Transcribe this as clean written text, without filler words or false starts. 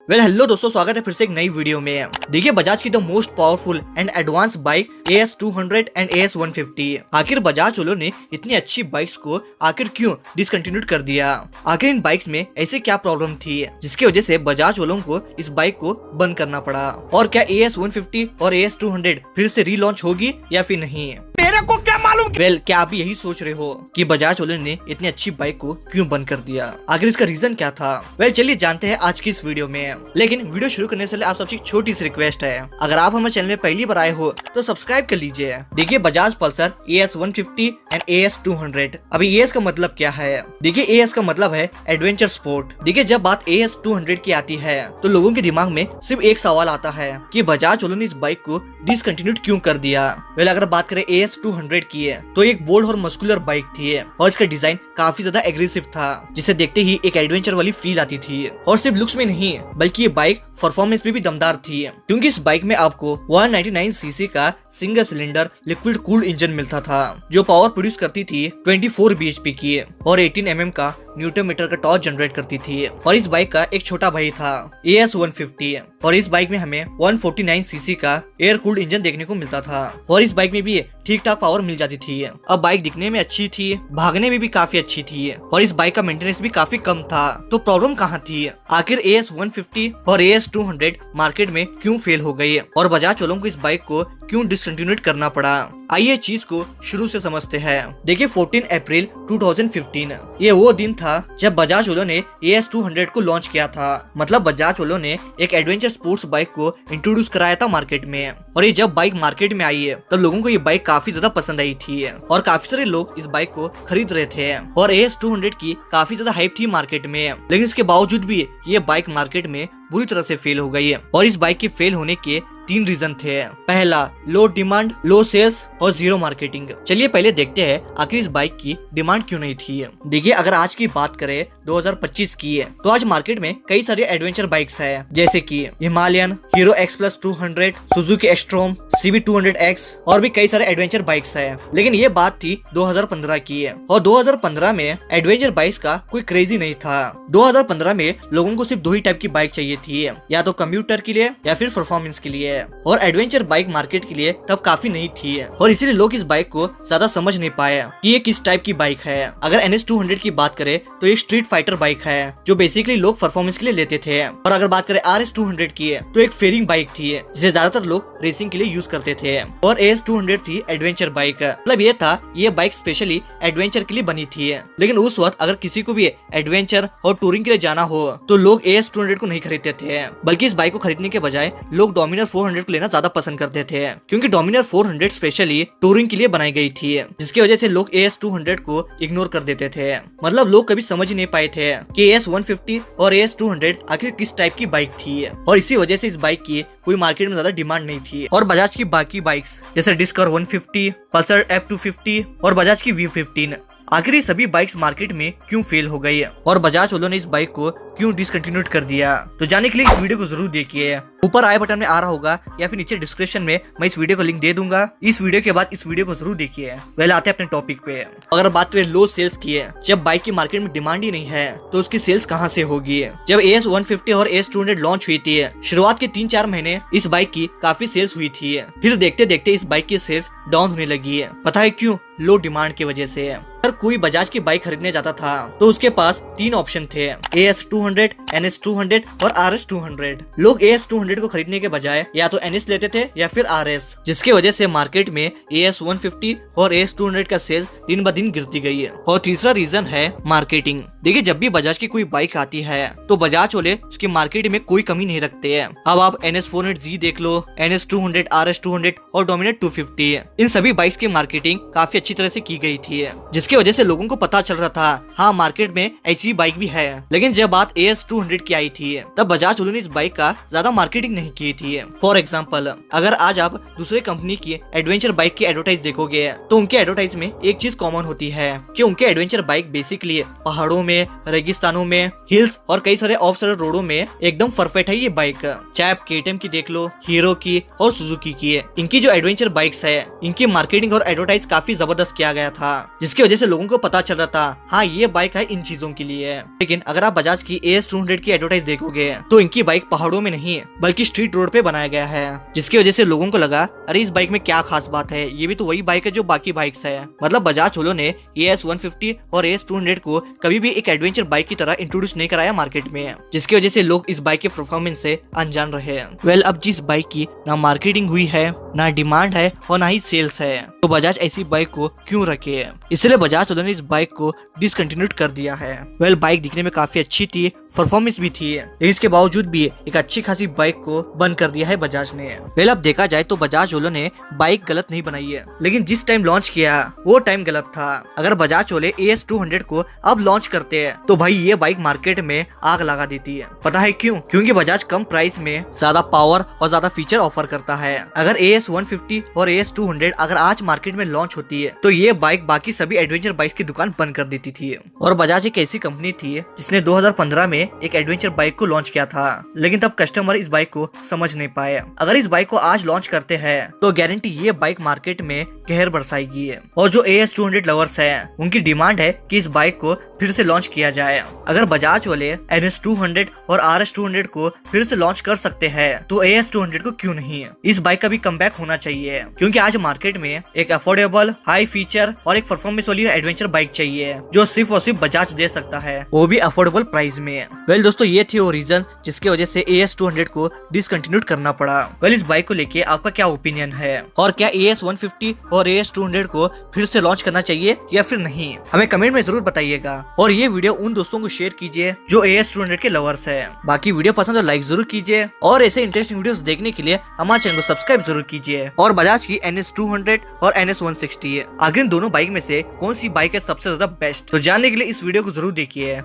Hello दोस्तों, स्वागत है फिर से एक नई वीडियो में। देखिए, बजाज की the most powerful and advance bike AS200 and AS150। आखिर बजाज वालों ने इतनी अच्छी बाइक्स को आखिर क्यों डिसकंटिन्यूड कर दिया? आखिर इन बाइक्स में ऐसे क्या प्रॉब्लम थी जिसकी वजह से बजाज वालों को इस बाइक को बंद करना पड़ा? और क्या AS150 और AS200 फिर से रीलॉन्च होगी या फिर नहीं? तेरे को क्या मालूम? क्या आप भी यही सोच रहे हो कि बजाज वालों ने इतनी अच्छी बाइक को क्यों बंद कर दिया? आखिर इसका रीजन क्या था? चलिए जानते हैं आज की इस वीडियो में। लेकिन वीडियो शुरू करने से पहले आप सबसे एक छोटी सी रिक्वेस्ट है, अगर आप हमारे चैनल में पहली बार आए हो तो सब्सक्राइब कर लीजिए। देखिए, Bajaj Pulsar AS150 and AS200। अभी AS का मतलब क्या है? देखिए, AS का मतलब है एडवेंचर स्पोर्ट। देखिए, जब बात AS200 की आती है तो लोगों के दिमाग में सिर्फ एक सवाल आता है कि बजाज वालों ने इस बाइक को डिसकंटिन्यूड क्यों कर दिया? अगर बात करें AS200 की है तो एक बोल्ड और मस्कुलर बाइक थी और इसका डिजाइन काफी ज्यादा एग्रेसिव था, जिसे देखते ही एक एडवेंचर वाली फील आती थी। और सिर्फ लुक्स में नहीं बल्कि ये बाइक परफॉर्मेंस में भी दमदार थी, क्योंकि इस बाइक में आपको 199 सीसी का single cylinder liquid cooled engine मिलता था जो पावर प्रोड्यूस करती थी 24 bhp की और 18 mm का न्यूटन मीटर का टॉर्क जनरेट करती थी। और इस बाइक का एक छोटा भाई था AS150 और इस बाइक में हमें 149 सीसी का एयर कूल्ड इंजन देखने को मिलता था और इस बाइक में भी ठीक ठाक पावर मिल जाती थी। अब बाइक दिखने में अच्छी थी, भागने में भी काफी अच्छी थी और इस बाइक का मेंटेनेंस भी काफी कम था। तो प्रॉब्लम कहाँ थी? आखिर AS150 और AS200 मार्केट में क्यों फेल हो गई और बजाज वालों को इस बाइक को क्यों डिसकंटिन्यूड करना पड़ा? आइए चीज को शुरू से समझते हैं। देखिए, 14 अप्रैल 2015 ये वो दिन था जब बजाज वालों ने AS200 को लॉन्च किया था। मतलब बजाज वालों ने एक एडवेंचर स्पोर्ट्स बाइक को इंट्रोड्यूस कराया था मार्केट में। और ये जब बाइक मार्केट में आई है तब लोगों को ये बाइक काफी ज्यादा पसंद आई थी और काफी सारे लोग इस बाइक को खरीद रहे थे और AS200 की काफी ज्यादा हाइप थी मार्केट में। लेकिन इसके बावजूद भी ये बाइक मार्केट में बुरी तरह से फेल हो गई है और इस बाइक के फेल होने के 3 रीजन थे। पहला, लो डिमांड, लो सेल्स और जीरो मार्केटिंग। चलिए पहले देखते हैं आखिर इस बाइक की डिमांड क्यों नहीं थी। देखिए, अगर आज की बात करें 2025 की है तो आज मार्केट में कई सारे एडवेंचर बाइक्स है, जैसे कि Himalayan, hero X+200, Suzuki एक्सट्रोम, CB200X और भी कई सारे एडवेंचर बाइक्स है। लेकिन ये बात थी 2015 की है और 2015 में एडवेंचर बाइक्स का कोई क्रेजी नहीं था। 2015 में लोगों को सिर्फ 2 ही टाइप की बाइक चाहिए थी, या तो कम्यूटर के लिए या फिर परफॉर्मेंस के लिए। और एडवेंचर बाइक मार्केट के लिए तब काफी नई थी और इसीलिए लोग इस बाइक को ज्यादा समझ नहीं पाए कि ये किस टाइप की बाइक है। अगर NS200 की बात करें तो ये स्ट्रीट फाइटर बाइक है जो बेसिकली लोग परफॉर्मेंस के लिए लेते थे। और अगर बात करें RS200 की है तो एक फेयरिंग बाइक थी जिसे ज्यादातर लोग रेसिंग के लिए यूज करते थे। और AS200 थी एडवेंचर बाइक। मतलब ये था, ये बाइक स्पेशली एडवेंचर के लिए बनी थी। लेकिन उस वक्त अगर किसी को भी एडवेंचर और टूरिंग के लिए जाना हो तो लोग AS200 को नहीं खरीदते थे, बल्कि इस बाइक को खरीदने के बजाय लोग डोमिनर 400 को लेना ज्यादा पसंद करते थे, क्योंकि डोमिनर 400 स्पेशली टूरिंग के लिए बनाई गई थी, जिसकी वजह से लोग AS200 को इग्नोर कर देते थे। मतलब लोग कभी समझ ही नहीं पाए थे कि AS150 और AS200 आखिर किस टाइप की बाइक थी और इसी वजह से इस बाइक की कोई मार्केट में ज्यादा डिमांड नहीं थी। और बजाज की बाकी बाइक्स जैसे डिस्कवर 150, पल्सर F250 और बजाज की V15, आखिर ये सभी बाइक्स मार्केट में क्यों फेल हो गई और बजाज वालों ने इस बाइक को क्यों डिसकंटिन्यूड कर दिया? तो जानने के लिए इस वीडियो को जरूर देखिए। ऊपर आई बटन में आ रहा होगा या फिर नीचे डिस्क्रिप्शन में मैं इस वीडियो को लिंक दे दूंगा। इस वीडियो के बाद इस वीडियो को जरूर देखिए। आते हैं अपने टॉपिक पे। अगर बात करें लो सेल्स की है, जब बाइक की मार्केट में डिमांड ही नहीं है तो उसकी सेल्स कहाँ से होगी? जब AS150 और AS200 लॉन्च हुई थी, शुरुआत के 3-4 महीने इस बाइक की काफी सेल्स हुई थी, फिर देखते देखते इस बाइक की सेल्स डाउन होने लगी है। पता है क्यों? लो डिमांड की वजह से। अगर कोई बजाज की बाइक खरीदने जाता था तो उसके पास 3 ऑप्शन थे, AS200, NS200 और RS200। लोग AS200 को खरीदने के बजाय या तो NS लेते थे या फिर RS, जिसकी वजह से मार्केट में AS150 और AS200 का सेल्स दिन ब दिन गिरती गई है। और तीसरा रीजन है मार्केटिंग। देखिए, जब भी बजाज की कोई बाइक आती है तो बजाज वाले उसकी मार्केट में कोई कमी नहीं रखते हैं। अब आप NS400Z देख लो, NS200, RS200 और डोमिनर 250, इन सभी बाइक्स की मार्केटिंग काफी अच्छी तरह से की गई थी, जिसकी वजह से लोगों को पता चल रहा था हाँ मार्केट में ऐसी बाइक भी है। लेकिन जब बात AS200 की आई थी तब बजाज वालों ने इस बाइक का ज्यादा मार्केटिंग नहीं की थी। फॉर एग्जाम्पल, अगर आज आप दूसरे कंपनी की एडवेंचर बाइक की एडवर्टाइज देखोगे तो उनके एडवर्टाइज में एक चीज कॉमन होती है कि उनके एडवेंचर बाइक बेसिकली पहाड़ों में, रेगिस्तानों में, हिल्स और कई सारे ऑफ रोड रोडों में एकदम परफेक्ट है ये बाइक। चाहे आप KTM की देख लो, हीरो की और सुजुकी की, इनकी जो एडवेंचर बाइक्स है इनकी मार्केटिंग और एडवर्टाइज काफी जबरदस्त किया गया था, जिसकी वजह से से लोगों को पता चल रहा था हाँ ये बाइक है इन चीजों के लिए। लेकिन अगर आप बजाज की AS 200 की एडवर्टाइज देखोगे तो इनकी बाइक पहाड़ों में नहीं बल्कि स्ट्रीट रोड पे बनाया गया है, जिसकी वजह से लोगों को लगा अरे इस बाइक में क्या खास बात है, ये भी तो वही बाइक है जो बाकी बाइक्स है। मतलब बजाज वालों ने AS 150 और AS 200 को कभी भी एक एडवेंचर बाइक की तरह इंट्रोड्यूस नहीं कराया मार्केट में, जिसकी वजह से लोग इस बाइक के परफॉर्मेंस से अनजान रहे। वेल अब जिस बाइक की ना मार्केटिंग हुई है, ना डिमांड है और ना ही सेल्स है, तो बजाज ऐसी बाइक को क्यों रखे। इसलिए बजाज वालों ने इस बाइक को डिसकंटिन्यूड कर दिया है। वेल बाइक दिखने में काफी अच्छी थी, परफॉर्मेंस भी थी, लेकिन इसके बावजूद भी एक अच्छी खासी बाइक को बंद कर दिया है बजाज ने। वेल अब देखा जाए तो बजाज वालों ने बाइक गलत नहीं बनाई है, लेकिन जिस टाइम लॉन्च किया वो टाइम गलत था। अगर बजाज वाले AS 200 को अब लॉन्च करते हैं तो भाई ये बाइक मार्केट में आग लगा देती है। पता है क्यों? क्योंकि बजाज कम प्राइस में ज्यादा पावर और ज्यादा फीचर ऑफर करता है। अगर AS 150 और AS 200 अगर आज मार्केट में लॉन्च होती है तो ये बाइक बाकी सभी एडवेंचर बाइक की दुकान बंद कर देती थी। और बजाज एक ऐसी कंपनी थी जिसने 2015 में एक एडवेंचर बाइक को लॉन्च किया था, लेकिन तब कस्टमर इस बाइक को समझ नहीं पाए। अगर इस बाइक को आज लॉन्च करते हैं तो गारंटी ये बाइक मार्केट में कहर बरसाएगी। और जो AS 200 लवर्स हैं उनकी डिमांड है कि इस बाइक को फिर से लॉन्च किया जाए। अगर बजाज वाले NS 200 और RS 200 को फिर से लॉन्च कर सकते हैं तो AS 200 को क्यों नहीं। इस बाइक का भी कमबैक होना चाहिए, क्योंकि आज मार्केट में एक अफोर्डेबल, हाई फीचर और एक परफॉर्मेंस वाली एडवेंचर बाइक चाहिए जो सिर्फ और सिर्फ बजाज दे सकता है, वो भी अफोर्डेबल प्राइस में। वेल दोस्तों ये थी वो रीजन जिसकी वजह से AS 200 को डिसकंटिन्यूड करना पड़ा। वेल इस बाइक को लेके आपका क्या ओपिनियन है, और क्या AS 150 और AS 200 को फिर से लॉन्च करना चाहिए या फिर नहीं, हमें कमेंट में जरूर बताइएगा। और ये वीडियो उन दोस्तों को शेयर कीजिए जो AS 200 के लवर्स है। बाकी वीडियो पसंद तो लाइक जरूर कीजिए, और ऐसे इंटरेस्टिंग वीडियोस देखने के लिए हमारे चैनल को सब्सक्राइब जरूर कीजिए। और बजाज की NS 200 और NS 160 आखिर इन दोनों बाइक में से कौन सी बाइक है सबसे ज्यादा बेस्ट, तो जानने के लिए इस वीडियो को जरूर देखिए।